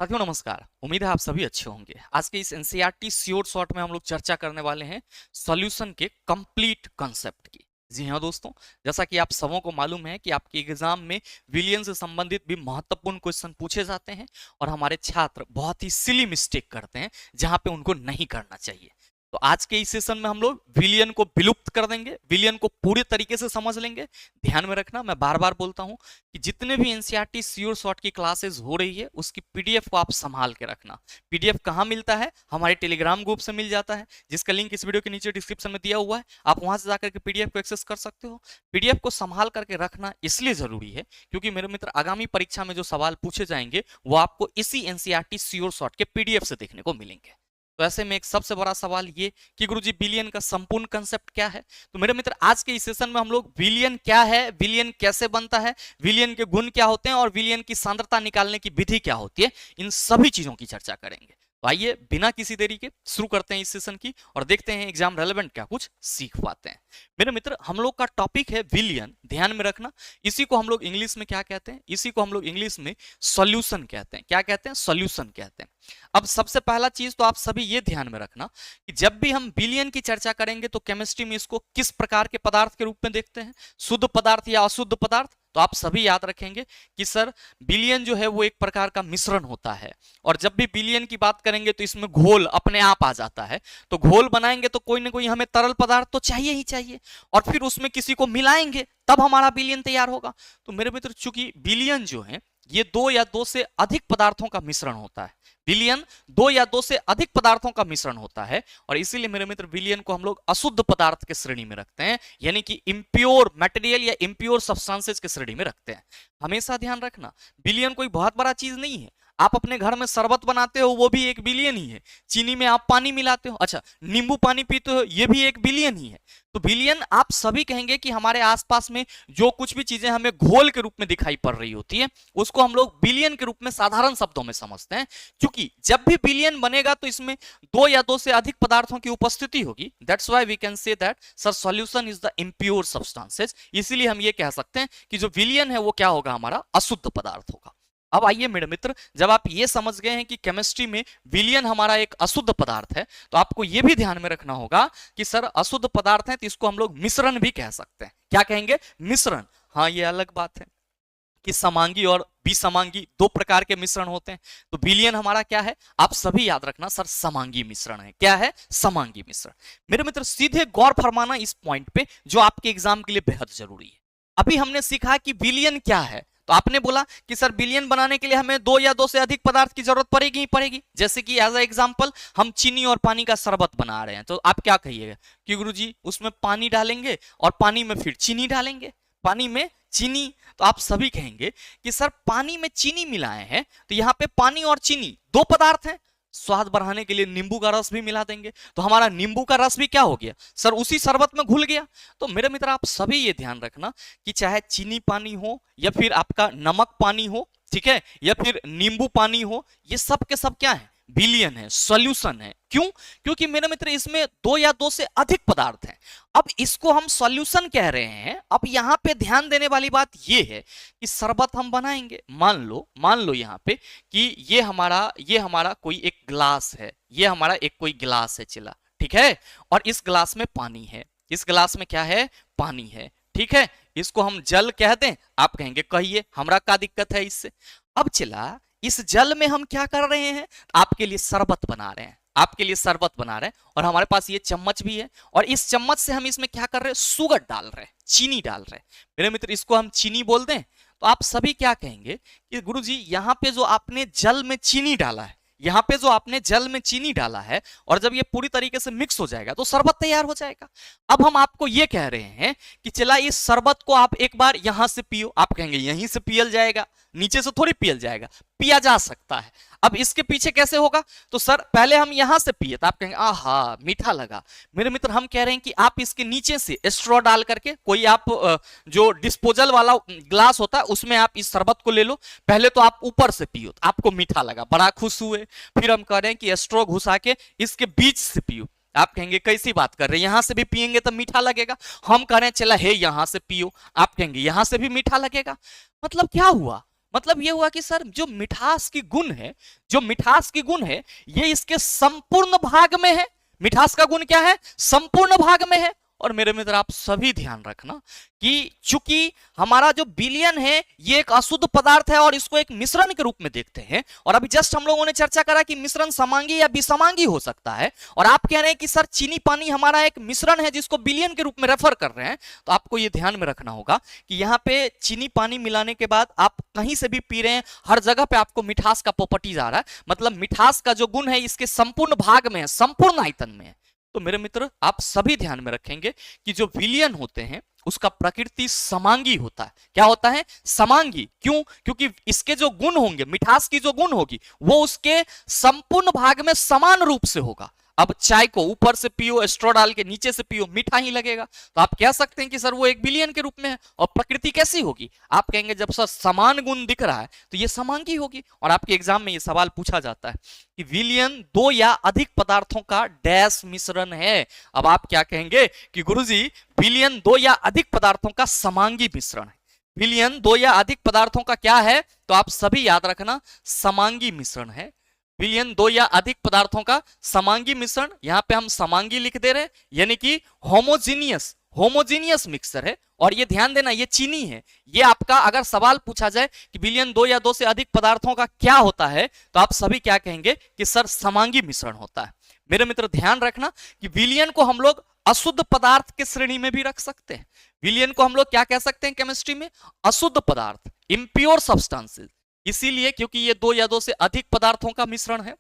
साथियों नमस्कार। उम्मीद है आप सभी अच्छे होंगे। आज के इस एनसीईआरटी श्योर शॉर्ट में हम लोग चर्चा करने वाले हैं सॉल्यूशन के कंप्लीट कॉन्सेप्ट की। जी हाँ दोस्तों, जैसा कि आप सबों को मालूम है कि आपके एग्जाम में विलियन से संबंधित भी महत्वपूर्ण क्वेश्चन पूछे जाते हैं और हमारे छात्र बहुत ही सिली मिस्टेक करते हैं जहां पे उनको नहीं करना चाहिए। तो आज के इस सेशन में हम लोग विलियन को विलुप्त कर देंगे, विलियन को पूरे तरीके से समझ लेंगे। ध्यान में रखना, मैं बार बार बोलता हूं कि जितने भी एनसीईआरटी श्योर शॉर्ट की क्लासेस हो रही है उसकी पीडीएफ को आप संभाल के रखना। पीडीएफ कहाँ मिलता है? हमारे टेलीग्राम ग्रुप से मिल जाता है, जिसका लिंक इस वीडियो के नीचे डिस्क्रिप्शन में दिया हुआ है। आप वहां से जाकर के पीडीएफ को एक्सेस कर सकते हो। पीडीएफ को संभाल करके रखना इसलिए जरूरी है क्योंकि मेरे मित्र आगामी परीक्षा में जो सवाल पूछे जाएंगे वो आपको इसी एनसीईआरटी श्योर शॉर्ट के पीडीएफ से देखने को मिलेंगे। तो ऐसे में एक सबसे बड़ा सवाल ये कि गुरुजी विलियन का संपूर्ण कंसेप्ट क्या है। तो मेरे मित्र आज के इस सेशन में हम लोग विलियन क्या है, विलियन कैसे बनता है, विलियन के गुण क्या होते हैं और विलियन की सांद्रता निकालने की विधि क्या होती है, इन सभी चीजों की चर्चा करेंगे। तो आइए बिना किसी देरी के शुरू करते हैं इस सेशन की और देखते हैं एग्जाम रेलेवेंट क्या कुछ सीख पाते हैं। मेरे मित्र हम लोग का टॉपिक है विलियन। ध्यान में रखना, इसी को हम लोग इंग्लिश में क्या कहते हैं? इसी को हम लोग इंग्लिश में सॉल्यूशन कहते हैं। क्या कहते हैं? सॉल्यूशन कहते हैं। अब सबसे पहला चीज तो आप सभी ये ध्यान में रखना कि जब भी हम विलियन की चर्चा करेंगे तो केमिस्ट्री में इसको किस प्रकार के पदार्थ के रूप में देखते हैं, शुद्ध पदार्थ या अशुद्ध पदार्थ। तो आप सभी याद रखेंगे कि सर विलियन जो है वो एक प्रकार का मिश्रण होता है और जब भी विलियन की बात करेंगे तो इसमें घोल अपने आप आ जाता है। तो घोल बनाएंगे तो कोई ना कोई हमें तरल पदार्थ तो चाहिए ही चाहिए और फिर उसमें किसी को मिलाएंगे तब हमारा विलियन तैयार होगा। तो मेरे मित्र चूंकि विलियन जो है ये दो या दो से अधिक पदार्थों का मिश्रण होता है, विलियन दो या दो से अधिक पदार्थों का मिश्रण होता है और इसीलिए मेरे मित्र विलियन को हम लोग अशुद्ध पदार्थ के श्रेणी में रखते हैं, यानी कि इंप्योर मटेरियल या इंप्योर सब्सटेंसेस के श्रेणी में रखते हैं। हमेशा ध्यान रखना विलियन कोई बहुत बड़ा चीज नहीं है। आप अपने घर में शरबत बनाते हो वो भी एक विलियन ही है। चीनी में आप पानी मिलाते हो, अच्छा नींबू पानी पीते हो, ये भी एक विलियन ही है। तो विलियन आप सभी कहेंगे कि हमारे आसपास में जो कुछ भी चीजें हमें घोल के रूप में दिखाई पड़ रही होती है उसको हम लोग विलियन के रूप में साधारण शब्दों में समझते हैं। क्योंकि जब भी विलियन बनेगा तो इसमें दो या दो से अधिक पदार्थों की उपस्थिति होगी। That's why we can say that sir solution is the impure substances. इसीलिए हम ये कह सकते हैं कि जो विलियन है वो क्या होगा? हमारा अशुद्ध पदार्थ होगा। अब आइए मेरे मित्र, जब आप ये समझ गए हैं कि केमिस्ट्री में विलियन हमारा एक अशुद्ध पदार्थ है तो आपको ये भी ध्यान में रखना होगा कि सर अशुद्ध पदार्थ है तो इसको हम लोग मिश्रण भी कह सकते हैं। क्या कहेंगे? मिश्रण। हाँ ये अलग बात है कि समांगी और विसमांगी दो प्रकार के मिश्रण होते हैं। तो विलियन हमारा क्या है? आप सभी याद रखना सर समांगी मिश्रण है। क्या है? समांगी मिश्रण। मेरे मित्र सीधे गौर फरमाना इस पॉइंट पे जो आपके एग्जाम के लिए बेहद जरूरी है। अभी हमने सीखा कि विलियन क्या है, तो आपने बोला कि सर विलियन बनाने के लिए हमें दो या दो से अधिक पदार्थ की जरूरत पड़ेगी ही पड़ेगी। जैसे कि एज ए एग्जांपल हम चीनी और पानी का शरबत बना रहे हैं तो आप क्या कहिएगा कि गुरुजी उसमें पानी डालेंगे और पानी में फिर चीनी डालेंगे, पानी में चीनी। तो आप सभी कहेंगे कि सर पानी में चीनी मिलाए हैं तो यहाँ पे पानी और चीनी दो पदार्थ हैं, स्वाद बढ़ाने के लिए नींबू का रस भी मिला देंगे तो हमारा नींबू का रस भी क्या हो गया सर? उसी शरबत में घुल गया। तो मेरे मित्र आप सभी ये ध्यान रखना कि चाहे चीनी पानी हो या फिर आपका नमक पानी हो, ठीक है, या फिर नींबू पानी हो, ये सब के सब क्या है? विलियन है, सॉल्यूशन है। क्यों? क्योंकि मेरे मित्र इसमें दो या दो से अधिक पदार्थ हैं। अब इसको हम सॉल्यूशन कह रहे हैं। अब यहां पे ध्यान देने वाली बात यह है कि शरबत हम बनाएंगे, मान लो यहां पे कि ये हमारा कोई एक ग्लास है, ये हमारा एक कोई ग्लास है चिल्ला, ठीक है, और इस ग्लास में पानी है, इस ग्लास में क्या है? पानी है, ठीक है। इसको हम जल कह दें, आप कहेंगे कहिए हमरा क्या दिक्कत है इससे। अब चिल्ला इस जल में हम क्या कर रहे हैं? आपके लिए शरबत बना रहे हैं, आपके लिए शरबत बना रहे हैं और हमारे पास ये चम्मच भी है और इस चम्मच से हम इसमें क्या कर रहे हैं? शुगर डाल रहे हैं, चीनी डाल रहे हैं। मेरे मित्र इसको हम चीनी बोल दें तो आप सभी क्या कहेंगे कि गुरुजी यहाँ पे जो आपने जल में चीनी डाला है, यहाँ पे जो आपने जल में चीनी डाला है और जब ये पूरी तरीके से मिक्स हो जाएगा तो शरबत तैयार हो जाएगा। अब हम आपको ये कह रहे हैं कि चला इस शरबत को आप एक बार यहां से पियो। आप कहेंगे यहीं से पियल जाएगा, नीचे से थोड़ी पियल जाएगा, पिया जा सकता है। अब इसके पीछे कैसे होगा? तो सर पहले हम यहां से पिए तो आप कहेंगे आहा मीठा लगा। मेरे मित्र हम कह रहे हैं कि आप इसके नीचे से स्ट्रॉ डाल करके कोई आप जो डिस्पोजल वाला ग्लास होता है उसमें आप इस शरबत को ले लो। पहले तो आप ऊपर से पियो तो आपको मीठा लगा, बड़ा खुश हुए। फिर हम कह रहे हैं कि स्ट्रॉ घुसा के इसके बीच से पियो। आप कहेंगे कैसी बात कर रहे हैं, यहां से भी पिएंगे तो मीठा लगेगा। हम कह रहे हैं चला हे यहां से पियो, आप कहेंगे यहां से भी मीठा लगेगा। मतलब क्या हुआ? मतलब ये हुआ कि सर जो मिठास की गुण है, जो मिठास की गुण है, ये इसके संपूर्ण भाग में है। मिठास का गुण क्या है? संपूर्ण भाग में है। और मेरे मित्र आप सभी ध्यान रखना कि चूंकि हमारा जो विलयन है ये एक अशुद्ध पदार्थ है और इसको एक मिश्रण के रूप में देखते हैं, और अभी जस्ट हम लोगों ने चर्चा करा कि मिश्रण समांगी या विसमांगी हो सकता है, और आप कह रहे हैं कि सर चीनी पानी हमारा एक मिश्रण है जिसको विलयन के रूप में रेफर कर रहे हैं। तो आपको ये ध्यान में रखना होगा कि यहाँ पे चीनी पानी मिलाने के बाद आप कहीं से भी पी रहे हैं, हर जगह पे आपको मिठास का प्रॉपर्टीज आ रहा है, मतलब मिठास का जो गुण है इसके संपूर्ण भाग में है, संपूर्ण आयतन में है। तो मेरे मित्र आप सभी ध्यान में रखेंगे कि जो विलयन होते हैं उसका प्रकृति समांगी होता है। क्या होता है? समांगी। क्यों? क्योंकि इसके जो गुण होंगे, मिठास की जो गुण होगी वो उसके संपूर्ण भाग में समान रूप से होगा। अब चाय को ऊपर से पियो, स्ट्रॉ डाल के नीचे से पियो, मीठा ही लगेगा। तो आप कह सकते हैं कि सर वो एक विलयन के रूप में है। और प्रकृति कैसी होगी? आप कहेंगे जब सर समान गुण दिख रहा है तो ये समांगी होगी। और आपके एग्जाम में ये सवाल पूछा जाता है कि विलयन दो या अधिक पदार्थों का डैश मिश्रण है। अब आप क्या कहेंगे कि गुरुजी विलयन दो या अधिक पदार्थों का समांगी मिश्रण है। विलयन दो या अधिक पदार्थों का क्या है? तो आप सभी याद रखना, समांगी मिश्रण है। विलयन दो या अधिक पदार्थों का समांगी मिश्रण, यहां पे हम समांगी लिख दे रहे हैं, यानी कि होमोजीनियस, होमोजीनियस मिक्सचर है। और ये ध्यान देना ये चीनी है। ये आपका अगर सवाल पूछा जाए कि विलयन दो या दो से अधिक पदार्थों का क्या होता है, तो आप सभी क्या कहेंगे कि सर समांगी मिश्रण होता है। मेरे मित्र ध्यान रखना कि विलयन को हम लोग अशुद्ध पदार्थ के श्रेणी में भी रख सकते हैं। विलयन को हम लोग क्या कह सकते हैं केमिस्ट्री में? अशुद्ध पदार्थ, इम्प्योर सब्सटेंसेस। इसीलिए क्योंकि ये दो या दो से अधिक पदार्थों का मिश्रण है।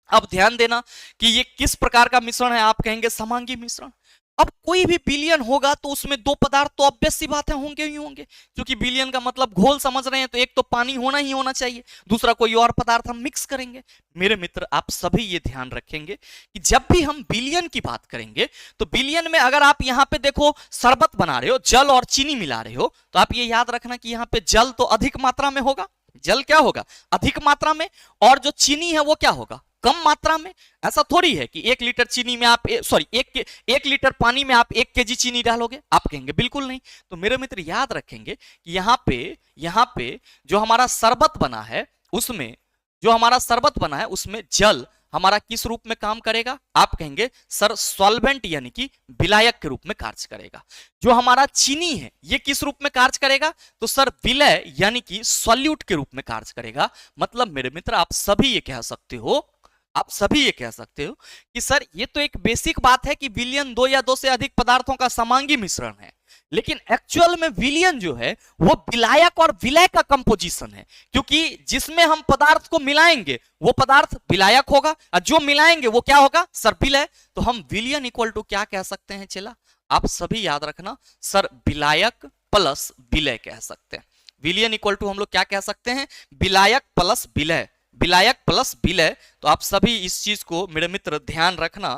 अब ध्यान देना कि ये किस प्रकार का मिश्रण है, आप कहेंगे समांगी मिश्रण। अब कोई भी विलयन होगा तो उसमें दो पदार्थ तो ऑब्वियस सी बात है होंगे ही होंगे, क्योंकि विलयन का मतलब घोल समझ रहे हैं, तो एक तो पानी होना ही होना चाहिए, दूसरा कोई और पदार्थ हम मिक्स करेंगे। मेरे मित्र आप सभी ये ध्यान रखेंगे कि जब भी हम विलयन की बात करेंगे तो विलयन में अगर आप यहाँ पे देखो शरबत बना रहे हो, जल और चीनी मिला रहे हो, तो आप ये याद रखना कि यहाँ पे जल तो अधिक मात्रा में होगा, जल क्या होगा? अधिक मात्रा में, और जो चीनी है वो क्या होगा? कम मात्रा में। ऐसा थोड़ी है कि 1 लीटर चीनी में आप एक लीटर पानी में आप 1 केजी चीनी डालोगे, आप कहेंगे बिल्कुल नहीं। तो मेरे मित्र याद रखेंगे कि यहाँ पे जो हमारा शरबत बना है उसमें, जो हमारा शरबत बना है उसमें जल हमारा किस रूप में काम करेगा? आप कहेंगे सर सॉल्वेंट यानी कि विलायक के रूप में कार्य करेगा। जो हमारा चीनी है ये किस रूप में कार्य करेगा? तो सर विलय यानी कि सॉल्यूट के रूप में कार्य करेगा। मतलब मेरे मित्र आप सभी ये कह सकते हो, आप सभी ये कह सकते हो कि सर ये तो एक बेसिक बात है कि विलयन दो या दो से अधिक पदार्थों का समांगी मिश्रण है, लेकिन एक्चुअल में विलयन जो है वो विलायक और विलय का कंपोजिशन है, क्योंकि जिसमें हम पदार्थ को मिलाएंगे वो पदार्थ विलायक होगा और जो मिलाएंगे वो क्या होगा? सर विलय। तो हम विलयन इक्वल टू क्या कह सकते हैं चला? आप सभी याद रखना सर विलायक प्लस विलय कह सकते हैं। विलयन इक्वल टू हम लोग क्या कह सकते हैं? विलायक प्लस विलय, विलायक प्लस विलय। तो आप सभी इस चीज को मेरे मित्र ध्यान रखना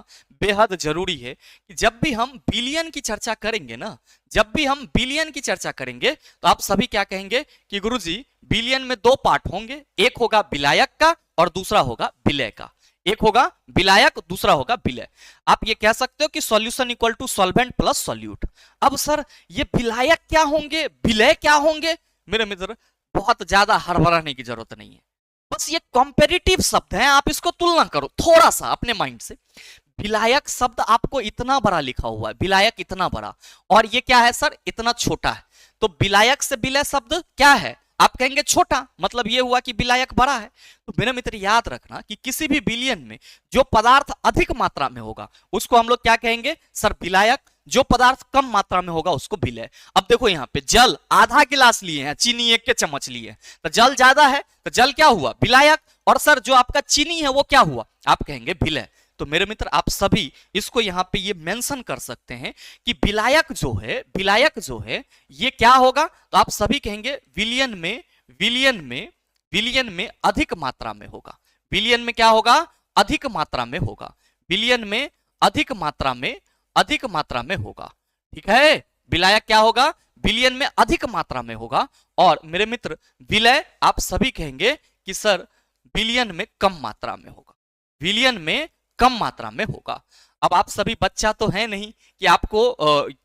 बेहद जरूरी है कि जब भी हम विलयन की चर्चा करेंगे ना, जब भी हम विलयन की चर्चा करेंगे तो आप सभी क्या कहेंगे कि गुरुजी विलयन में दो पार्ट होंगे, एक होगा विलायक का और दूसरा होगा विलय का। एक होगा विलायक, दूसरा होगा विलय। आप ये कह सकते हो कि solution equal to solvent plus solute. अब सर ये विलायक क्या होंगे, विलय क्या होंगे? मेरे मित्र बहुत ज्यादा हड़बड़ाने की जरूरत नहीं है, बस ये कंपैरेटिव शब्द है, आप इसको तुलना करो थोड़ा सा अपने माइंड से। विलायक शब्द आपको इतना बड़ा लिखा हुआ है, विलायक इतना बड़ा, और ये क्या है सर? इतना छोटा है। तो विलायक से विलय शब्द क्या है? आप कहेंगे छोटा, मतलब ये हुआ कि विलायक बड़ा है। तो मेरे मित्र याद रखना कि किसी भी विलयन में जो पदार्थ अधिक मात्रा में होगा उसको हम लोग क्या कहेंगे? सर विलायक। जो पदार्थ कम मात्रा में होगा उसको विलय। अब देखो यहाँ पे जल आधा गिलास लिए हैं, चीनी 1 के चम्मच लिए, तो जल ज्यादा है तो जल क्या हुआ? विलायक। और सर जो आपका चीनी है वो क्या हुआ? आप कहेंगे विलय। तो मेरे मित्र आप सभी इसको यहाँ पे ये मेंशन कर सकते हैं कि विलायक जो है, विलायक जो है ये क्या होगा? तो आप सभी कहेंगे विलयन में अधिक मात्रा में होगा। विलयन में क्या होगा? अधिक मात्रा में होगा। विलयन में अधिक मात्रा में होगा। ठीक है, विलायक क्या होगा? विलयन में अधिक मात्रा में होगा। और मेरे मित्र विलय आप सभी कहेंगे कि सर विलयन में कम मात्रा में होगा, विलयन में कम मात्रा में होगा। अब आप सभी बच्चा तो है नहीं कि आपको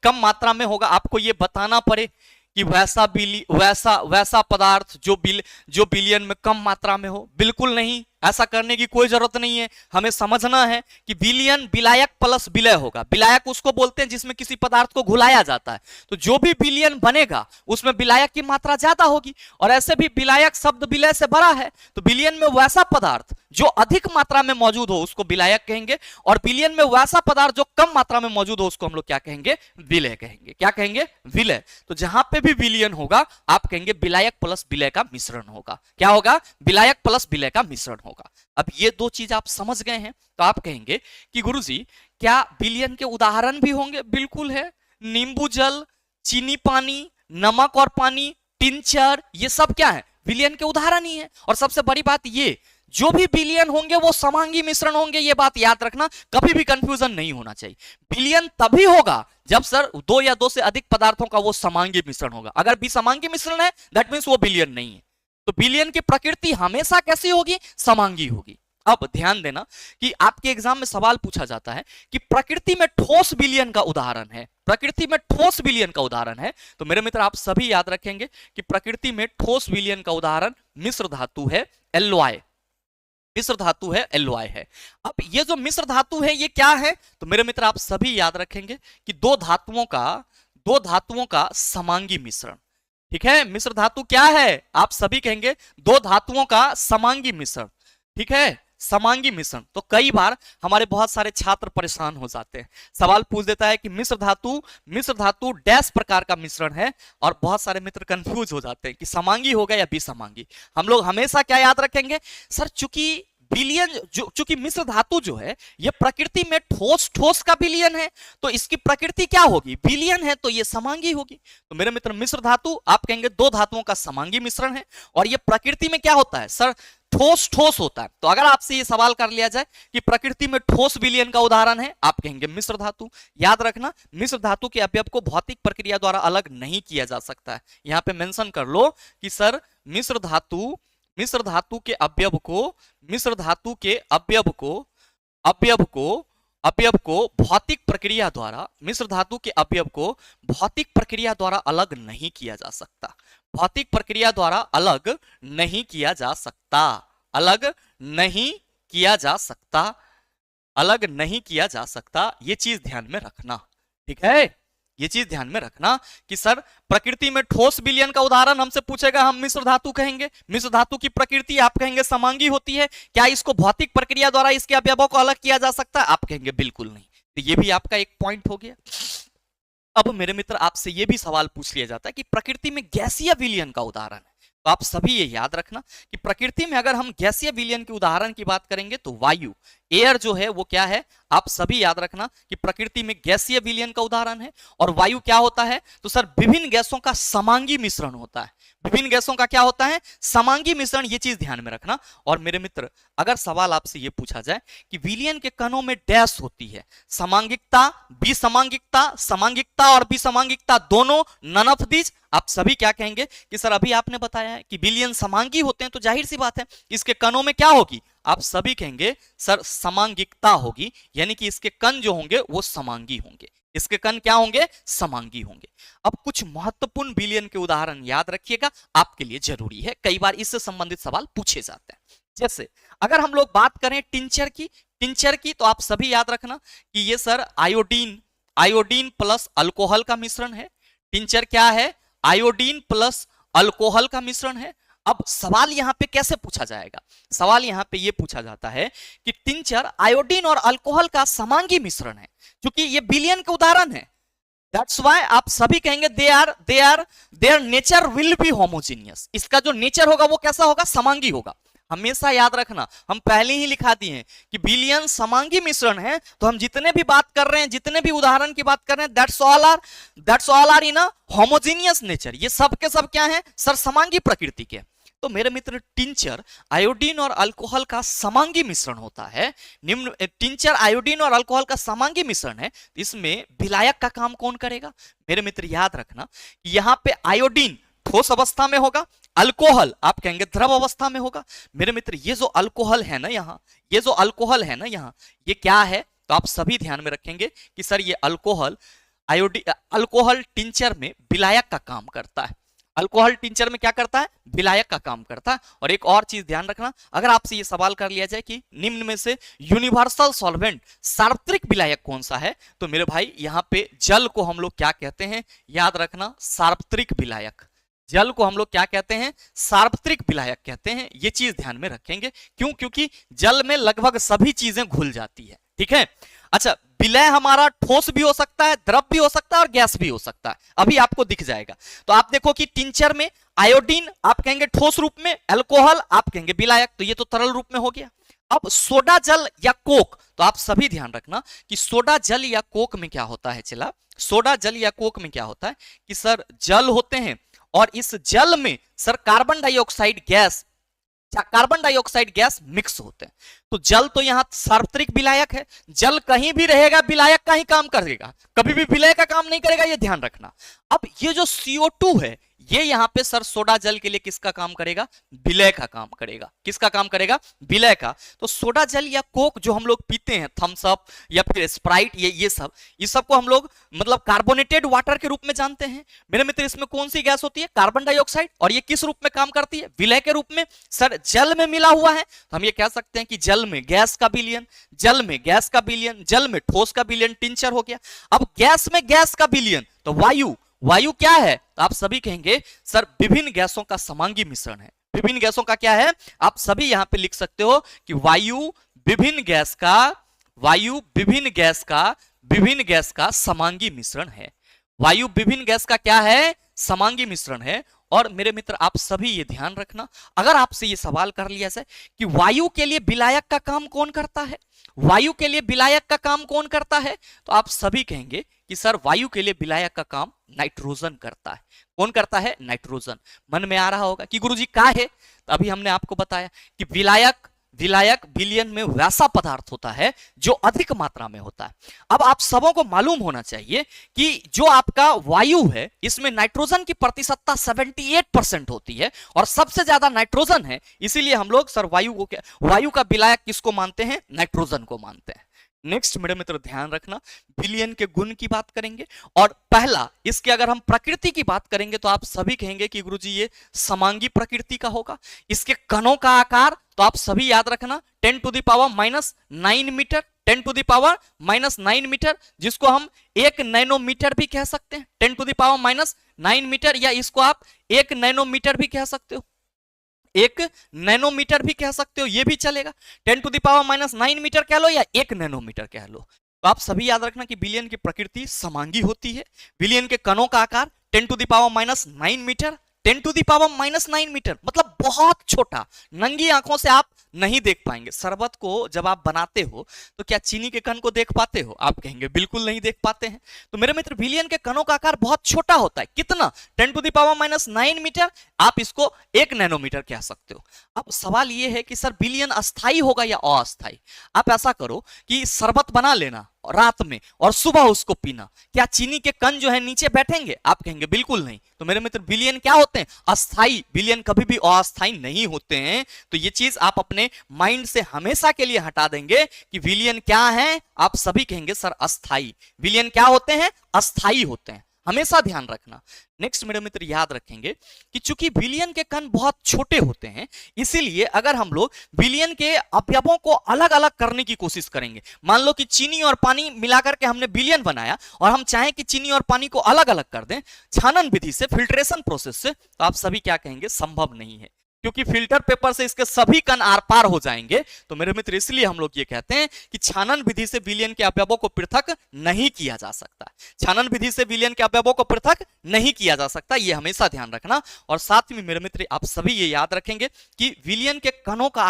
कम मात्रा में होगा, आपको ये बताना पड़े कि वैसा वैसा पदार्थ जो बिलियन में कम मात्रा में हो? बिल्कुल नहीं, ऐसा करने की कोई जरूरत नहीं है। हमें समझना है कि विलयन विलायक प्लस विलय होगा। विलायक उसको बोलते हैं जिसमें किसी पदार्थ को घुलाया जाता है, तो जो भी विलयन बनेगा उसमें विलायक की मात्रा ज्यादा होगी, और ऐसे भी विलायक शब्द विलय से बड़ा है, तो विलयन में वैसा पदार्थ जो अधिक मात्रा में मौजूद हो उसको विलायक कहेंगे, और विलयन में वैसा पदार्थ जो कम मात्रा में मौजूद हो उसको हम लोग क्या कहेंगे? विलय कहेंगे। क्या कहेंगे? विलय। तो जहां पे भी विलयन होगा आप कहेंगे विलायक प्लस विलय का मिश्रण होगा। क्या होगा? विलायक प्लस विलय का मिश्रण होगा। अब ये दो चीज आप समझ गए हैं, तो आप कहेंगे कि गुरुजी क्या विलयन के उदाहरण भी होंगे? बिल्कुल है। नींबू जल, चीनी पानी, नमक और पानी, टिंचर, ये सब क्या है? विलयन के उदाहरण ही है। और सबसे बड़ी बात ये, जो भी विलयन होंगे वो समांगी मिश्रण होंगे, ये बात याद रखना, कभी भी कंफ्यूजन नहीं होना चाहिए। विलयन तभी होगा जब सर दो या दो से अधिक पदार्थों का वो समांगी मिश्रण होगा। अगर विसमांगी मिश्रण है दैट मींस वो विलयन नहीं है। तो विलयन की प्रकृति हमेशा कैसी होगी? समांगी होगी। अब ध्यान देना कि आपके एग्जाम में सवाल पूछा जाता है कि प्रकृति में ठोस विलयन का उदाहरण है, प्रकृति में ठोस विलयन का उदाहरण है, तो मेरे मित्र आप सभी याद रखेंगे कि प्रकृति में ठोस विलयन का उदाहरण मिश्र धातु है, एल्लोय। मिश्र धातु है, एल्लोय है। अब ये जो मिश्र धातु है ये क्या है? तो मेरे मित्र आप सभी याद रखेंगे कि दो धातुओं का समांगी मिश्रण। ठीक है, मिश्र धातु क्या है? आप सभी कहेंगे दो धातुओं का समांगी मिश्रण। ठीक है, समांगी मिश्रण। तो कई बार हमारे बहुत सारे छात्र परेशान हो जाते हैं, सवाल पूछ देता है कि मिश्र धातु डैश प्रकार का मिश्रण है, और बहुत सारे मित्र कंफ्यूज हो जाते हैं कि समांगी होगा या विसमांगी। हम लोग हमेशा क्या याद रखेंगे? सर चूंकि मिश्र धातु जो है ये प्रकृति में ठोस का विलयन है, तो इसकी प्रकृति क्या होगी? विलयन है, तो ये समांगी होगी। तो मेरे मित्र मिश्र धातु आप कहेंगे दो धातुओं का समांगी मिश्रण है, और ये प्रकृति में क्या होता है? सर ठोस होता है। तो अगर आपसे ये सवाल कर लिया जाए कि प्रकृति में ठोस विलयन का उदाहरण है, आप कहेंगे मिश्र धातु। याद रखना, मिश्र धातु के अवयव को भौतिक प्रक्रिया द्वारा अलग नहीं किया जा सकता है। यहां पे मेंशन कर लो कि सर मिश्र धातु के अवयव को भौतिक प्रक्रिया द्वारा, मिश्र धातु के अवयव को भौतिक प्रक्रिया द्वारा अलग नहीं किया जा सकता। भौतिक प्रक्रिया द्वारा अलग नहीं किया जा सकता, अलग नहीं किया जा सकता, अलग नहीं किया जा सकता। ये चीज ध्यान में रखना। ठीक है, ये चीज ध्यान में रखना कि सर प्रकृति में ठोस विलयन का उदाहरण हमसे पूछेगा, हम मिश्र धातु कहेंगे। मिश्र धातु की प्रकृति आप कहेंगे समांगी होती है। क्या इसको भौतिक प्रक्रिया द्वारा इसके अवयवों को अलग किया जा सकता है? आप कहेंगे बिल्कुल नहीं। तो ये भी आपका एक पॉइंट हो गया। अब मेरे मित्र आपसे ये भी सवाल पूछ लिया जाता है कि प्रकृति में गैसीय विलयन का उदाहरण है, तो आप सभी ये याद रखना कि प्रकृति में अगर हम गैसीय विलयन के उदाहरण की बात करेंगे तो वायु, एयर जो है वो क्या है? आप सभी याद रखना कि प्रकृति में गैसीय विलयन का उदाहरण है। और वायु क्या होता है? तो सर विभिन्न गैसों का समांगी मिश्रण होता है। विभिन्न गैसों का क्या होता है? समांगी मिश्रण। ये चीज ध्यान में रखना। और मेरे मित्र अगर सवाल आपसे ये पूछा जाए कि विलयन के कणों में डैश होती है, समांगिकता, विसमांगिकता, समांगिकता और विसमांगिकता दोनों, नन ऑफ दीज, आप सभी क्या कहेंगे कि सर अभी आपने बताया है कि विलयन समांगी होते हैं, तो जाहिर सी बात है इसके कणों में क्या होगी? आप सभी कहेंगे सर समांगिकता होगी, यानी कि इसके कण जो होंगे वो समांगी होंगे। इसके कण क्या होंगे? समांगी होंगे। अब कुछ महत्वपूर्ण विलयन के उदाहरण याद रखिएगा, आपके लिए जरूरी है, कई बार इससे संबंधित सवाल पूछे जाते हैं। जैसे अगर हम लोग बात करें टिंचर की, तो आप सभी याद रखना कि ये सर आयोडीन प्लस अल्कोहल का मिश्रण है। टिंचर क्या है? आयोडीन प्लस अल्कोहल का मिश्रण है। अब सवाल यहां पे कैसे पूछा जाएगा? सवाल यहां पे ये पूछा जाता है कि टिंचर आयोडीन और अल्कोहल का समांगी मिश्रण है, क्योंकि ये विलयन के उदाहरण है। दैट्स व्हाई आप सभी कहेंगे their nature will be homogeneous. इसका जो नेचर होगा वो कैसा होगा? समांगी होगा। हमेशा याद रखना, हम पहले ही लिखा दिए हैं कि विलयन समांगी मिश्रण है, तो हम जितने भी बात कर रहे हैं, जितने भी उदाहरण की बात कर रहे हैं, that's all are in a homogeneous nature. ये सब के सब क्या है? सर समांगी प्रकृति के। तो मेरे मित्र टिंचर आयोडीन और अल्कोहल का समांगी मिश्रण होता है। टिंचर आयोडीन और अल्कोहल का समांगी मिश्रण है, इसमें विलायक का काम कौन करेगा? मेरे मित्र याद रखना यहां पे आयोडीन ठोस अवस्था में होगा, अल्कोहल आप कहेंगे द्रव अवस्था में होगा। मेरे मित्र ये जो अल्कोहल है ना यहाँ, ये क्या है? तो आप सभी ध्यान में रखेंगे कि सर ये अल्कोहल आयोडीन अल्कोहल टिंचर में विलायक का काम करता है। अल्कोहल टिंचर में क्या करता है? विलायक का काम करता है। और एक और चीज ध्यान रखना, अगर आपसे ये सवाल कर लिया जाए कि निम्न में से यूनिवर्सल सॉल्वेंट सार्वत्रिक विलायक कौन सा है, तो मेरे भाई यहां पे जल को हम लोग क्या कहते हैं? याद रखना, सार्वत्रिक विलायक। जल को हम लोग क्या कहते हैं? सार्वत्रिक विलायक कहते हैं। ये चीज ध्यान में रखेंगे। क्यों? क्योंकि जल में लगभग सभी चीजें घुल जाती है। ठीक है। अच्छा, विलय हमारा ठोस भी हो सकता है, द्रव भी हो सकता है और गैस भी हो सकता है। अभी आपको दिख जाएगा। तो आप देखो कि टिंचर में आयोडीन आप कहेंगे ठोस रूप में, अल्कोहल आप कहेंगे विलायक, तो ये तो तरल रूप में हो गया। अब सोडा जल या कोक, तो आप सभी ध्यान रखना कि सोडा जल या कोक में क्या होता है। चला, सोडा जल या कोक में क्या होता है कि सर जल होते हैं और इस जल में sir carbon dioxide gas mix होते हैं। तो जल तो यहां सार्वत्रिक विलायक है, जल कहीं भी रहेगा विलायक का ही काम करेगा, कभी भी विलय का काम नहीं करेगा, ये ध्यान रखना। अब ये जो CO2 है, ये यहां पे सर सोडा जल के लिए किसका काम करेगा? विलय का काम करेगा। किसका काम करेगा? विलय का। तो सोडा जल या कोक जो हम लोग पीते हैं, थम्स अप या फिर स्प्राइट, ये सब को हम लोग मतलब कार्बोनेटेड वाटर के रूप में जानते हैं। मेरे मित्र, इसमें कौन सी गैस होती है? Carbon dioxide. और ये किस रूप में काम करती है? विलय के रूप में। सर जल में मिला हुआ है, तो हम ये कह सकते हैं कि जल में गैस का विलयन, जल में गैस का विलयन, जल में ठोस का विलयन टिंचर हो गया। अब गैस में गैस का विलयन, तो वायु क्या है? तो आप सभी कहेंगे सर विभिन्न गैसों का समांगी मिश्रण है। विभिन्न गैसों का क्या है? आप सभी यहां पे लिख सकते हो कि वायु विभिन्न गैस का समांगी मिश्रण है। वायु विभिन्न गैस का क्या है? समांगी मिश्रण है। और मेरे मित्र, आप सभी ये ध्यान रखना, अगर आपसे ये सवाल कर लिया जाए कि वायु के लिए विलायक का काम कौन करता है, वायु के लिए विलायक का काम कौन करता है, तो आप सभी कहेंगे कि सर वायु के लिए विलायक का काम नाइट्रोजन करता है। कौन करता है? नाइट्रोजन। मन में आ रहा होगा कि गुरुजी क्या है? तो अभी हमने आपको बताया कि विलायक विलयन में वैसा पदार्थ होता है जो अधिक मात्रा में होता है। अब आप सबों को मालूम होना चाहिए कि जो आपका वायु है, इसमें नाइट्रोजन की प्रतिशतता 78% होती है और सबसे ज्यादा नाइट्रोजन है। इसीलिए हम लोग सर वायु का विलायक किसको मानते हैं? नाइट्रोजन को मानते हैं। नेक्स्ट मेरे मित्र ध्यान रखना, विलयन के गुण की बात करेंगे। और पहला, इसके अगर हम प्रकृति की बात करेंगे तो आप सभी कहेंगे कि गुरुजी ये समांगी प्रकृति का होगा। इसके कणों का आकार तो आप सभी याद रखना 10⁻⁹ मीटर, 10⁻⁹ मीटर, जिसको हम 1 नैनोमीटर भी कह सकते हैं। 10⁻⁹ मीटर, या इसको आप 1 नैनोमीटर भी कह सकते हो, 1 नैनोमीटर भी कह सकते हो, ये भी चलेगा। 10⁻⁹ मीटर कह लो या 1 नैनोमीटर कह लो। तो आप सभी याद रखना कि विलयन की प्रकृति समांगी होती है। विलयन के कणों का आकार 10⁻⁹ मीटर, 10⁻⁹ मीटर मतलब बहुत छोटा, नंगी आंखों से आप नहीं देख पाएंगे। शरबत को जब आप बनाते हो तो क्या चीनी के कण को देख पाते हो? आप कहेंगे बिल्कुल नहीं देख पाते हैं। तो मेरे मित्र, विलयन के कणों का आकार बहुत छोटा होता है। कितना? 10⁻⁹ मीटर, आप इसको 1 नैनोमीटर कह सकते हो। अब सवाल यह है कि सर विलयन अस्थाई होगा या अस्थाई? आप ऐसा करो कि शरबत बना लेना रात में और सुबह उसको पीना, क्या चीनी के कण जो है नीचे बैठेंगे? आप कहेंगे बिल्कुल नहीं। तो मेरे मित्र, विलयन क्या होते हैं? अस्थाई। विलयन कभी भी अस्थाई नहीं होते हैं। तो ये चीज आप अपने माइंड से हमेशा के लिए हटा देंगे कि विलयन क्या है। आप सभी कहेंगे सर अस्थाई। विलयन क्या होते हैं? अस्थाई होते हैं, हमेशा ध्यान रखना। नेक्स्ट मेरे मित्र याद रखेंगे कि चूंकि विलयन के कण बहुत छोटे होते हैं, इसीलिए अगर हम लोग विलयन के अवयवों को अलग अलग करने की कोशिश करेंगे, मान लो कि चीनी और पानी मिलाकर के हमने विलयन बनाया और हम चाहें कि चीनी और पानी को अलग अलग कर दें छानन विधि से, फिल्ट्रेशन प्रोसेस से, तो आप सभी क्या कहेंगे? संभव नहीं है, क्योंकि फिल्टर पेपर से इसके सभी कण आर पार हो जाएंगे। तो मेरे मित्र, इसलिए हम लोग ये कहते हैं कि छानन विधि से विलयन के अवयवों को पृथक नहीं किया जा सकता। छानन विधि से विलयन के अवयवों को पृथक नहीं किया जा सकता, ये हमेशा ध्यान रखना। और साथ में मेरे मित्र, आप सभी ये याद रखेंगे कि विलयन के कणों का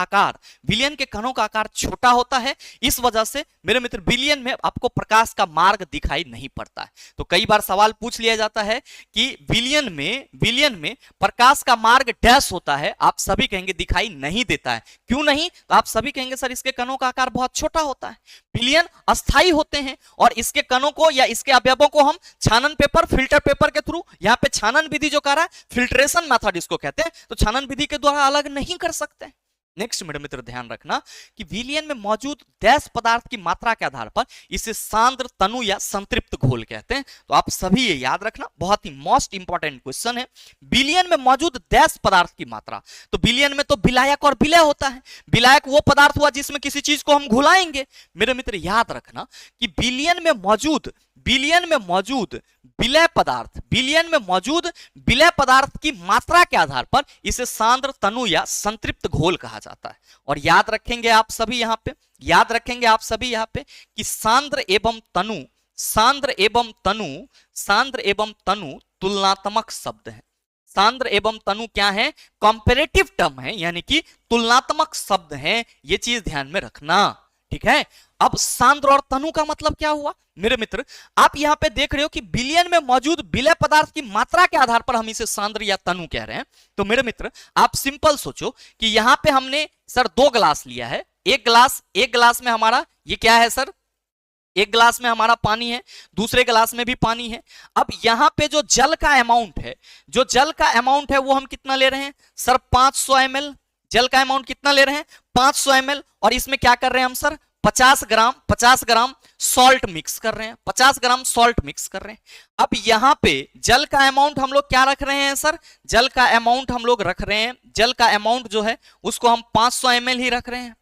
आकार छोटा होता है। इस वजह से मेरे मित्र, विलयन में आपको प्रकाश का मार्ग दिखाई नहीं पड़ता है। तो कई बार सवाल पूछ लिया जाता है कि विलयन में प्रकाश का मार्ग डैश होता है, आप सभी कहेंगे दिखाई नहीं देता है। क्यों नहीं? तो आप सभी कहेंगे सर इसके कणों का आकार बहुत छोटा होता है। विलयन अस्थाई होते हैं और इसके कणों को या इसके अवयवों को हम छानन पेपर, फिल्टर पेपर के थ्रू, यहां पे छानन विधि जो कर रहा है, फिल्ट्रेशन मेथड इसको कहते हैं, तो छानन विधि के द्वारा अलग नहीं कर सकते। नेक्स्ट मेरे मित्र ध्यान रखना कि विलयन में मौजूद डैश पदार्थ की मात्रा के आधार पर इसे सांद्र, तनु या संतृप्त घोल कहते हैं। तो आप सभी ये याद रखना, बहुत ही मोस्ट इंपॉर्टेंट क्वेश्चन है। विलयन में मौजूद डैश पदार्थ की मात्रा, तो विलयन में तो विलायक और विलय होता है। विलायक वो पदार्थ हुआ जिसमें किसी चीज को हम घुलाएंगे। मेरे मित्र याद रखना कि विलयन में मौजूद विलय पदार्थ की मात्रा के आधार पर इसे सांद्र, तनु या संतृप्त घोल कहा जाता है। और याद रखेंगे आप सभी यहां पे कि सांद्र एवं तनु तुलनात्मक शब्द है। सांद्र एवं तनु क्या है? कंपैरेटिव टर्म है, यानी कि तुलनात्मक शब्द है। ये चीज ध्यान में रखना, ठीक है। अब सांद्र और तनु का मतलब क्या हुआ? मेरे मित्र आप यहां पे देख रहे हो कि विलयन में मौजूद विलय पदार्थ की मात्रा के आधार पर हम इसे सांद्र या तनु कह रहे हैं। तो मेरे मित्र आप सिंपल सोचो कि यहां पे हमने सर 2 ग्लास लिया है। एक ग्लास में हमारा ये क्या है सर? एक ग्लास में हमारा पानी है, दूसरे ग्लास में भी पानी है। अब यहां पे जो जल का अमाउंट है वो हम कितना ले रहे हैं सर? 500 ml। जल का अमाउंट कितना ले रहे हैं? 500 ml। और इसमें क्या कर रहे हैं हम सर? 50 ग्राम सॉल्ट मिक्स कर रहे हैं। 50 ग्राम सॉल्ट मिक्स कर रहे हैं। अब यहां पे जल का अमाउंट हम लोग क्या रख रहे हैं सर? जल का अमाउंट जो है उसको हम 500 ml ही रख रहे हैं।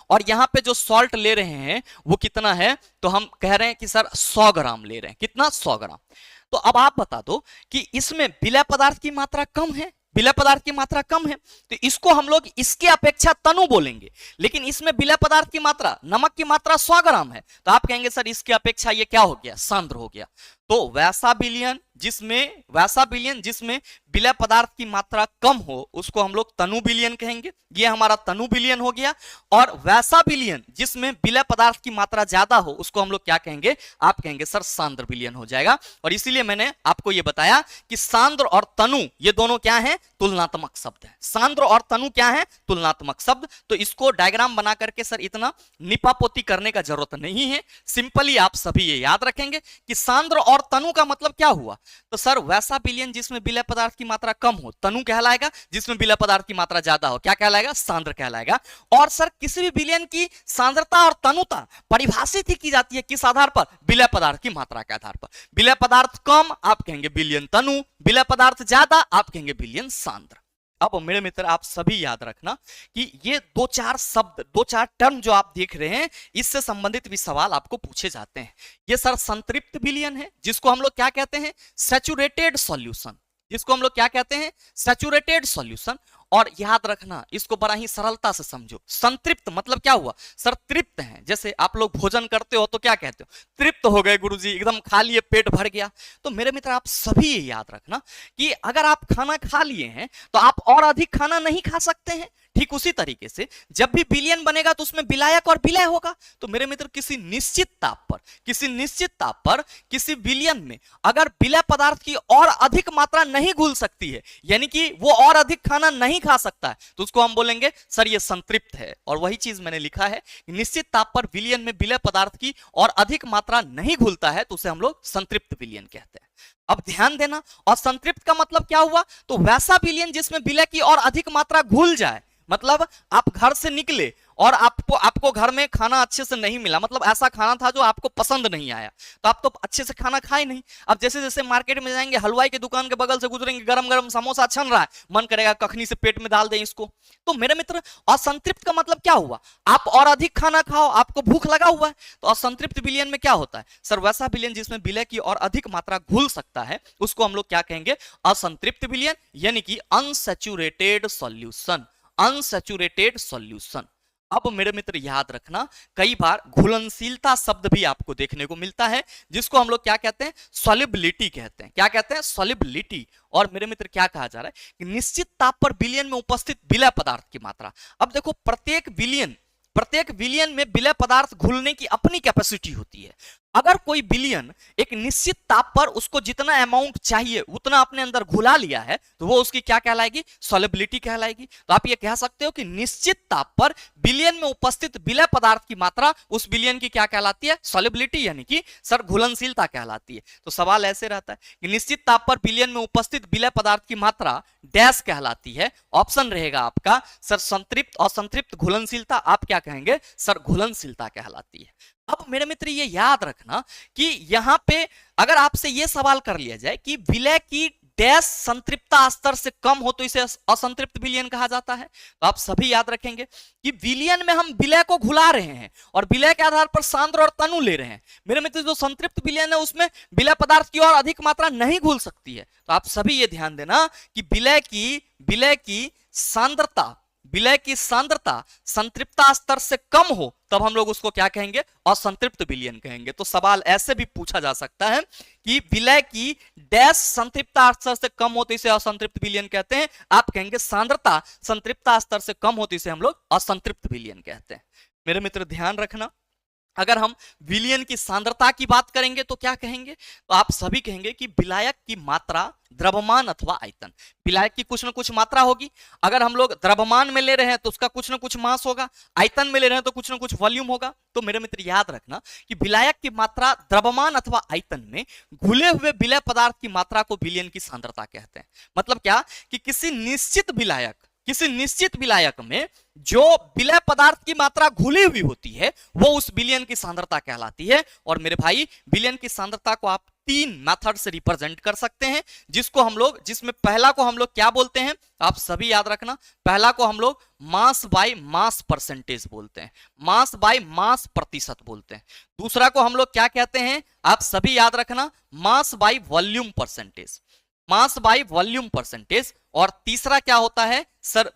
और यहां पे जो सॉल्ट ले रहे हैं वो कितना है? तो हम कह रहे हैं कि सर 100 ग्राम ले रहे हैं। कितना? 100 ग्राम। तो अब आप बता दो कि इसमें विलय पदार्थ की मात्रा कम है, तो इसको हम लोग इसके अपेक्षा तनु बोलेंगे। लेकिन इसमें विलय पदार्थ की मात्रा, नमक की मात्रा 100 ग्राम है, तो आप कहेंगे सर इसके अपेक्षा ये क्या हो गया? सांद्र हो गया। तो वैसा विलयन जिसमें विलय पदार्थ की मात्रा कम हो उसको हम लोग तनु विलयन कहेंगे। ये हमारा तनु विलयन हो गया। और वैसा विलयन जिसमें विलय पदार्थ की मात्रा ज्यादा हो उसको हम लोग क्या कहेंगे? आप कहेंगे सर सांद्र विलयन हो जाएगा। और इसीलिए मैंने आपको ये बताया कि सांद्र और तनु ये दोनों क्या है? तुलनात्मक शब्द है। सांद्र और तनु क्या है? तुलनात्मक शब्द। तो इसको डायग्राम बना करके सर इतना निपापोती करने का जरूरत नहीं है। सिंपली आप सभी ये याद रखेंगे कि सांद्र और तनु का मतलब क्या हुआ? तो सर वैसा विलयन जिसमें विलय पदार्थ की मात्रा कम हो तनु कहलाएगा, जिसमें विलय पदार्थ की मात्रा ज्यादा हो क्या कहलाएगा? सांद्र कहलाएगा। और सर किसी भी विलयन की सांद्रता और तनुता परिभाषित ही की जाती है किस आधार पर? विलय पदार्थ की मात्रा के आधार पर। विलय पदार्थ कम आप कहेंगे विलयन तनु, विलय पदार्थ ज्यादा आप कहेंगे विलयन सांद्र। अब मेरे मित्र आप सभी याद रखना कि ये 2-4 टर्म जो आप देख रहे हैं इससे संबंधित भी सवाल आपको पूछे जाते हैं। ये सर संतृप्त विलयन है जिसको हम लोग क्या कहते हैं? Saturated solution. और याद रखना इसको बड़ा ही सरलता से समझो। संतृप्त मतलब क्या हुआ सर? तृप्त है। जैसे आप लोग भोजन करते हो तो क्या कहते हो? तृप्त हो गए गुरुजी, एकदम खा लिए, पेट भर गया। तो मेरे मित्र आप सभी ये याद रखना कि अगर आप खाना खा लिए हैं तो आप और अधिक खाना नहीं खा सकते हैं। ठीक उसी तरीके से जब भी विलयन बनेगा तो उसमें विलायक और विलय होगा। तो मेरे मित्र किसी निश्चित ताप पर किसी विलयन में अगर विलय पदार्थ की और अधिक मात्रा नहीं घुल सकती है, यानी कि वो और अधिक खाना नहीं खा सकता है, तो उसको हम बोलेंगे सर ये संतृप्त है। और वही चीज मैंने लिखा है, निश्चित ताप पर विलयन में विलय पदार्थ की और अधिक मात्रा नहीं घुलता है तो उसे हम लोग संतृप्त विलयन कहते हैं। अब ध्यान देना, और संतृप्त का मतलब क्या हुआ? तो वैसा विलयन जिसमें विलय की और अधिक मात्रा घुल जाए। मतलब आप घर से निकले और आपको घर में खाना अच्छे से नहीं मिला, मतलब ऐसा खाना था जो आपको पसंद नहीं आया, तो आप तो अच्छे से खाना खाए नहीं। अब जैसे जैसे मार्केट में जाएंगे, हलवाई की दुकान के बगल से गुजरेंगे, गरम गरम समोसा छन रहा है, मन करेगा कखनी से पेट में डाल दें इसको। तो मेरे मित्र असंतृप्त का मतलब क्या हुआ? आप और अधिक खाना खाओ, आपको भूख लगा हुआ है। तो असंतृप्त विलयन में क्या होता है सर? वैसा विलयन जिसमें विलय की और अधिक मात्रा घुल सकता है उसको हम लोग क्या कहेंगे? असंतृप्त विलयन, यानी कि अनसैचुरेटेड सॉल्यूशन। अब मेरे मित्र याद रखना, कई बार घुलनशीलता शब्द भी आपको देखने को मिलता है जिसको हम लोग क्या कहते हैं? सॉल्युबिलिटी कहते हैं। क्या कहते हैं? सॉल्युबिलिटी। और मेरे मित्र क्या कहा जा रहा है कि निश्चित ताप पर विलयन में उपस्थित विलय पदार्थ की मात्रा। अब देखो प्रत्येक विलयन में विलय पदार्थ घुलने की अपनी कैपेसिटी होती है। अगर कोई बिलियन एक निश्चित ताप पर उसको जितना अमाउंट चाहिए उतना अपने अंदर घुला लिया है तो वो उसकी क्या कहलाएगी, सॉल्युबिलिटी कहलाएगी। तो आप ये कह सकते हो कि निश्चित ताप पर बिलियन में उपस्थित विलय पदार्थ की मात्रा उस बिलियन की क्या कहलाती है, सॉल्युबिलिटी, यानी कि सर घुलनशीलता कहलाती है। तो सवाल ऐसे रहता है कि निश्चित ताप पर बिलियन में उपस्थित विलय पदार्थ की मात्रा डैश कहलाती है। ऑप्शन रहेगा आपका सर संतृप्त और संतृप्त घुलनशीलता, आप क्या कहेंगे सर घुलनशीलता कहलाती है। अब मेरे मित्र ये याद रखना कि यहां पे अगर आपसे ये सवाल कर लिया जाए कि विलय की डैश संतृप्तता स्तर से कम हो तो इसे असंतृप्त विलयन कहा जाता है। तो आप सभी याद रखेंगे कि विलयन में हम विलय को घुला रहे हैं और विलय के आधार पर सांद्र और तनु ले रहे हैं। मेरे मित्र जो संतृप्त विलयन है उसमें विलय पदार्थ की और अधिक मात्रा नहीं घुल सकती है। तो आप सभी ये ध्यान देना कि विलय की सांद्रता संतृप्तता स्तर से कम हो तब हम लोग उसको क्या कहेंगे, असंतृप्त विलयन कहेंगे। तो सवाल ऐसे भी पूछा जा सकता है कि विलय की डैश संतृप्तता स्तर से कम हो तो इसे असंतृप्त विलयन कहते हैं। आप कहेंगे सांद्रता संतृप्तता स्तर से कम हो तो इसे हम लोग असंतृप्त विलयन कहते हैं। मेरे मित्र ध्यान रखना, अगर हम विलयन की सांद्रता की बात करेंगे तो क्या कहेंगे, तो आप सभी कहेंगे कि विलायक की मात्रा द्रव्यमान अथवा आयतन। विलायक की कुछ ना कुछ मात्रा होगी, अगर हम लोग द्रव्यमान में ले रहे हैं तो उसका कुछ ना कुछ मास होगा, आयतन में ले रहे हैं तो कुछ ना कुछ वॉल्यूम होगा। तो मेरे मित्र याद रखना कि विलायक की मात्रा द्रव्यमान अथवा आयतन में घुले हुए विलय पदार्थ की मात्रा को विलयन की सांद्रता कहते हैं। मतलब क्या कि किसी निश्चित विलायक में जो विलय पदार्थ की मात्रा घुली हुई होती है वो उस विलयन की सांद्रता कहलाती है। और मेरे भाई विलयन की सांद्रता को आप 3 मेथड से रिप्रेजेंट कर सकते हैं, जिसमें पहला को हम लोग क्या बोलते हैं, आप सभी याद रखना, पहला को हम लोग मास बाय मास परसेंटेज बोलते हैं, मास बाय मास प्रतिशत बोलते हैं। दूसरा को हम लोग क्या कहते हैं, आप सभी याद रखना, mass by volume percentage, mass by volume percentage. और तीसरा क्या होता है sir,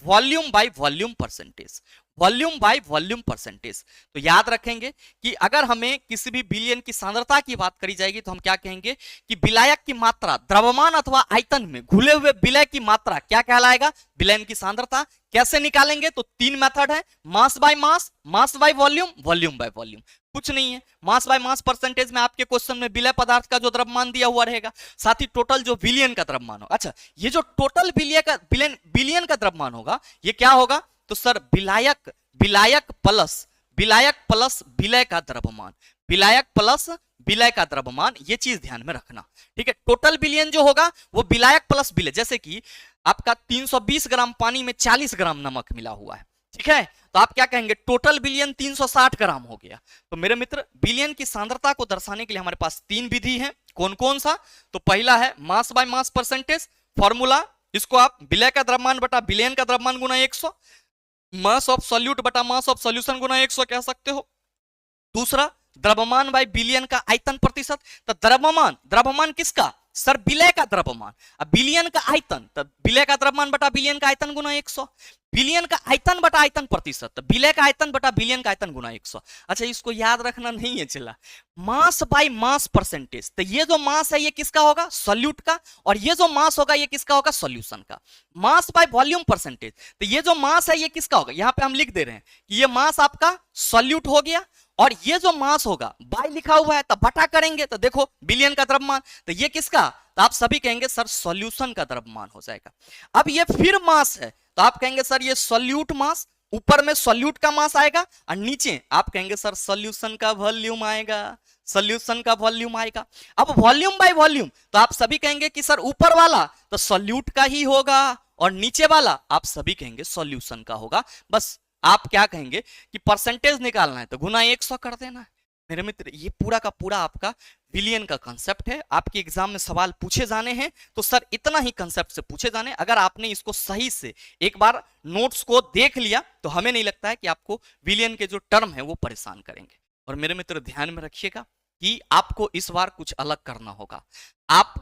volume by volume percentage, volume by volume percentage. तो याद रखेंगे कि अगर हमें किसी भी विलयन की सांद्रता की बात करी जाएगी तो हम क्या कहेंगे कि विलायक की मात्रा द्रव्यमान अथवा आयतन में घुले हुए विलय की मात्रा क्या कहलाएगा, विलयन की सांद्रता। कैसे निकालेंगे, तो 3 मेथड है, mass by mass, mass by volume, volume by volume. कुछ नहीं है, मास बाय मास परसेंटेज में आपके क्वेश्चन में विलय पदार्थ का जो द्रव्यमान दिया हुआ रहेगा, साथ ही टोटल जो विलयन का द्रव्यमान हो। अच्छा, ये जो टोटल विलयन का द्रव्यमान होगा ये क्या होगा, तो सर विलायक प्लस विलय का द्रव्यमान, विलायक प्लस विलय का द्रव्यमान, ये चीज ध्यान में रखना। ठीक है, टोटल विलयन जो होगा वो विलायक प्लस विलय, जैसे कि आपका 320 ग्राम पानी में 40 ग्राम नमक मिला हुआ है, ठीक है, तो आप क्या कहेंगे, टोटल विलयन 360 ग्राम हो गया। तो मेरे मित्र विलयन की सांद्रता को दर्शाने के लिए हमारे पास 3 विधि है, कौन कौन सा, तो पहला है mass by mass percentage, formula इसको आप विलय का द्रव्यमान बटा विलयन का द्रव्यमान गुना 100, मास ऑफ सॉल्यूट बटा मास ऑफ सॉल्यूशन गुना 100 कह सकते हो। दूसरा द्रव्यमान बाय विलयन का आयतन प्रतिशत, तो द्रव्यमान किसका, सर विलय का द्रव्यमान, अब विलयन का आयतन, तो विलय का द्रव्यमान बटा विलयन का आयतन गुना 100, विलयन का आयतन बटा आयतन प्रतिशत, तो विलय का आयतन बटा विलयन का आयतन गुना 100। अच्छा, इसको याद रखना नहीं है, चला मास बाय मास परसेंटेज, तो ये जो मास है ये किसका होगा, सॉल्यूट का, और ये जो मास होगा ये किसका होगा, सॉल्यूशन का। मास बाय वॉल्यूम परसेंटेज, तो ये जो मास है ये किसका होगा, यहां पे हम लिख दे रहे हैं कि ये मास आपका सॉल्यूट हो गया, और ये जो मास होगा बाय लिखा हुआ है तो बटा करेंगे तो देखो विलयन का द्रव्यमान, तो ये किसका, तो आप सभी कहेंगे सर सॉल्यूशन का द्रव्यमान हो जाएगा। अब ये फिर मास है तो आप कहेंगे सर ये सॉल्यूट मास, ऊपर में सॉल्यूट का मास आएगा और नीचे आप कहेंगे सर सॉल्यूशन का वॉल्यूम आएगा, सॉल्यूशन का वॉल्यूम आएगा। अब वॉल्यूम बाय वॉल्यूम, तो आप सभी कहेंगे कि सर ऊपर वाला तो सॉल्यूट का ही होगा और नीचे वाला आप सभी कहेंगे सॉल्यूशन का होगा। बस आप क्या कहेंगे कि परसेंटेज निकालना है तो गुना 100 कर देना है। मेरे मित्र ये पूरा का पूरा आपका विलयन का कंसेप्ट है। आपके एग्जाम में सवाल पूछे जाने हैं तो सर इतना ही कंसेप्ट से पूछे जाने। अगर आपने इसको सही से एक बार नोट्स को देख लिया तो हमें नहीं लगता है कि आपको विलयन के जो टर्म है वो परेशान करेंगे। और मेरे मित्र ध्यान में रखिएगा कि आपको इस बार कुछ अलग करना होगा। आप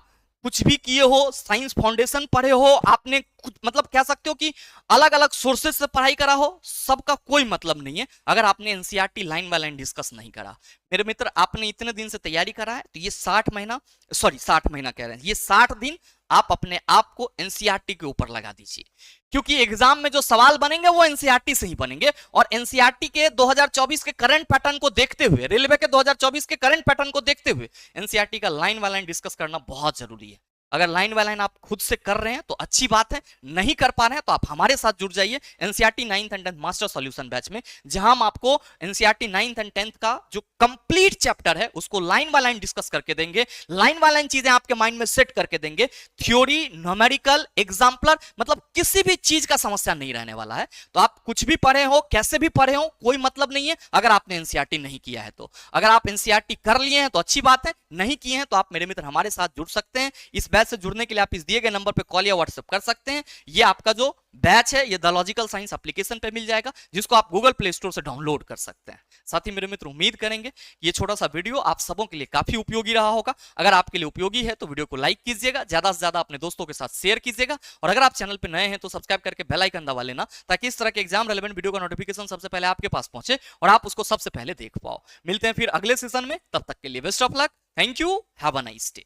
कुछ भी किए हो, साइंस फाउंडेशन पढ़े हो, आपने कुछ मतलब कह सकते हो कि अलग अलग सोर्सेज से पढ़ाई करा हो, सबका कोई मतलब नहीं है अगर आपने NCERT line by line discuss नहीं करा। मेरे मित्र आपने इतने दिन से तैयारी करा है तो ये 60 महीना कह रहे हैं, ये 60 दिन आप अपने आप को एनसीईआरटी के ऊपर लगा दीजिए, क्योंकि एग्जाम में जो सवाल बनेंगे वो एनसीईआरटी से ही बनेंगे। और एनसीईआरटी के 2024 के करंट पैटर्न को देखते हुए, रेलवे के 2024 के करंट पैटर्न को देखते हुए एनसीईआरटी का लाइन बाय लाइन डिस्कस करना बहुत जरूरी है। अगर लाइन बाय लाइन आप खुद से कर रहे हैं तो अच्छी बात है, नहीं कर पा रहे हैं तो आप हमारे साथ जुड़ जाइए NCERT 9th and 10th master solution batch में, जहां हम आपको एनसीईआरटी 9th एंड 10th का जो कंप्लीट चैप्टर है उसको लाइन बाय लाइन डिस्कस करके देंगे, लाइन बाय लाइन चीजें आपके माइंड में सेट करके देंगे। थ्योरी, न्यूमेरिकल, एग्जाम्पलर, मतलब किसी भी चीज का समस्या नहीं रहने वाला है। तो आप कुछ भी पढ़े हो, कैसे भी पढ़े हो, कोई मतलब नहीं है अगर आपने एनसीईआरटी नहीं किया है तो। अगर आप एनसीईआरटी कर लिए हैं तो अच्छी बात है, नहीं किए हैं तो आप मेरे मित्र हमारे साथ जुड़ सकते हैं। इस बैच से जुड़ने के लिए आप इस दिए गए नंबर पे कॉल या व्हाट्सएप कर सकते हैं। ये आपका जो बैच है ये द लॉजिकल साइंस एप्लीकेशन पे मिल जाएगा, जिसको आप गूगल प्ले स्टोर से डाउनलोड कर सकते हैं। साथ ही मेरे मित्र उम्मीद करेंगे कि ये छोटा सा वीडियो आप सबों के लिए काफी उपयोगी रहा होगा। अगर आपके लिए उपयोगी है तो वीडियो को लाइक कीजिएगा, ज्यादा से ज्यादा अपने दोस्तों के साथ शेयर कीजिएगा, और अगर आप चैनल पे नए हैं तो सब्सक्राइब करके बेल आइकन दबा लेना, ताकि इस तरह के एग्जाम रेलेवेंट वीडियो का नोटिफिकेशन सबसे पहले आपके पास पहुंचे और आप उसको सबसे पहले देख पाओ। मिलते हैं फिर अगले सेशन में, तब तक के लिए best of luck, thank you, have a nice day.